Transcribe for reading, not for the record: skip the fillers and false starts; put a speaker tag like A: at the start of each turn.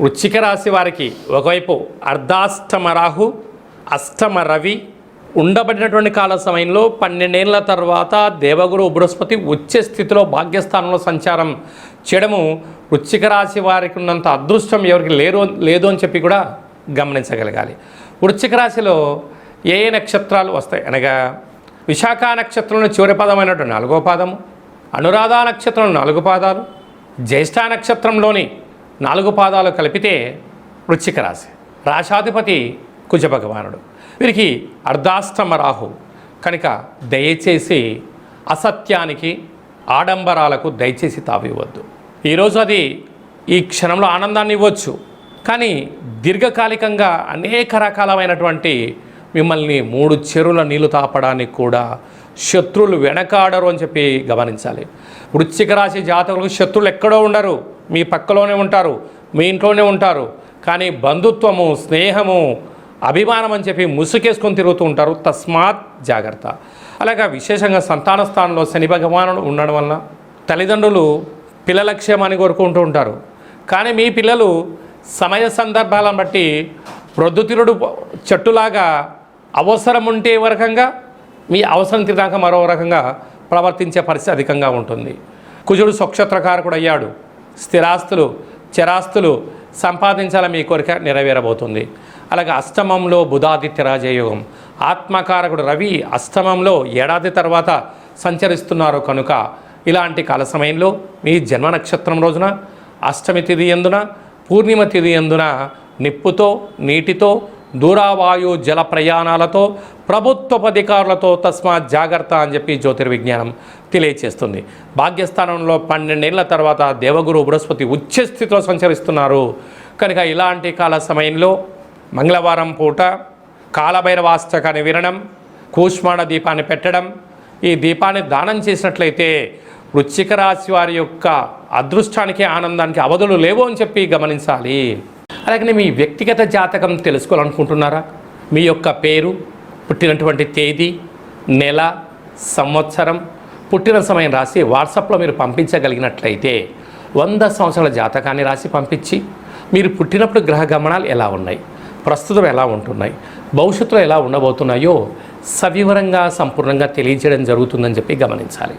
A: వృశ్చిక రాశి వారికి ఒకవైపు అర్ధాష్టమ రాహు, అష్టమ రవి ఉండబడినటువంటి కాల సమయంలో 12 ఏళ్ల తర్వాత దేవగురు బృహస్పతి ఉచ్చ స్థితిలో భాగ్యస్థానంలో సంచారం చేయడము వృశ్చిక రాశి వారికి ఉన్నంత అదృష్టం ఎవరికి లేదు అని చెప్పి కూడా గమనించగలగాలి. వృశ్చిక రాశిలో ఏ నక్షత్రాలు వస్తాయి అనగా విశాఖ నక్షత్రంలో చివరి పదమైనటువంటి 4వ పాదము, అనురాధ నక్షత్రంలో 4 పాదాలు, జ్యేష్ఠ నక్షత్రంలోని 4 పాదాలు కలిపితే వృశ్చిక రాశి. రాశాధిపతి కుజ భగవానుడు. వీరికి అర్ధాష్టమ రాహు కనుక దయచేసి అసత్యానికి ఆడంబరాలకు దయచేసి తావివ్వద్దు. ఈరోజు అది ఈ క్షణంలో ఆనందాన్ని ఇవ్వచ్చు, కానీ దీర్ఘకాలికంగా అనేక రకాలమైనటువంటి మిమ్మల్ని 3 చెరువుల నీళ్లు తాపడానికి కూడా శత్రువులు వెనకాడరు అని చెప్పి గమనించాలి. వృశ్చిక రాశి జాతకులకు శత్రువులు ఎక్కడో ఉండరు, మీ పక్కలోనే ఉంటారు, మీ ఇంట్లోనే ఉంటారు. కానీ బంధుత్వము, స్నేహము, అభిమానం అని చెప్పి ముసుకేసుకొని తిరుగుతూ ఉంటారు. తస్మాత్ జాగ్రత్త. అలాగే విశేషంగా సంతాన స్థానంలో శని భగవానుడు ఉండడం వలన తల్లిదండ్రులు పిల్లల క్షేమాన్ని కోరుకుంటూ ఉంటారు. కానీ మీ పిల్లలు సమయ సందర్భాలను బట్టి ప్రొద్దుతిరుడు చెట్టులాగా అవసరం ఉంటే ఒక రకంగా, మీ అవసరం తీరాక మరో రకంగా ప్రవర్తించే పరిస్థితి అధికంగా ఉంటుంది. కుజుడు స్వక్షత్రకారకుడు అయ్యాడు. స్థిరాస్తులు, చరాస్తులు సంపాదించాలని మీ కోరిక నెరవేరబోతుంది. అలాగే అష్టమంలో బుధాదిత్య రాజయోగం, ఆత్మకారకుడు రవి అష్టమంలో ఏడాది తర్వాత సంచరిస్తున్నారు. కనుక ఇలాంటి కాల సమయంలో మీ జన్మ నక్షత్రం రోజున అష్టమి తిథి యందున, పూర్ణిమ తిథి యందున నిప్పుతో, నీటితో, దూరావాయు జల ప్రయాణాలతో, ప్రభుత్వపధికారులతో తస్మాత్ జాగ్రత్త అని చెప్పి జ్యోతిర్విజ్ఞానం తెలియచేస్తుంది. భాగ్యస్థానంలో 12 ఏళ్ల తర్వాత దేవగురు బృహస్పతి ఉచ్చ స్థితిలో సంచరిస్తున్నారు. కనుక ఇలాంటి కాల సమయంలో మంగళవారం పూట కాలభైరవాష్టకాన్ని వినడం, కూష్మాండ దీపాన్ని పెట్టడం, ఈ దీపాన్ని దానం చేసినట్లయితే వృశ్చిక రాశి వారి యొక్క అదృష్టానికి, ఆనందానికి అవధులు లేవు అని చెప్పి గమనించాలి. అలాగే మీ వ్యక్తిగత జాతకం తెలుసుకోవాలనుకుంటున్నారా? మీ యొక్క పేరు, పుట్టినటువంటి తేదీ, నెల, సంవత్సరం, పుట్టిన సమయం రాసి వాట్సాప్లో మీరు పంపించగలిగినట్లయితే 100 సంవత్సరాల జాతకాన్ని రాసి పంపించి, మీరు పుట్టినప్పుడు గ్రహ గమనాలు ఎలా ఉన్నాయి, ప్రస్తుతం ఎలా ఉంటున్నాయి, భవిష్యత్తులో ఎలా ఉండబోతున్నాయో సవివరంగా సంపూర్ణంగా తెలియజేయడం జరుగుతుందని చెప్పి గమనించాలి.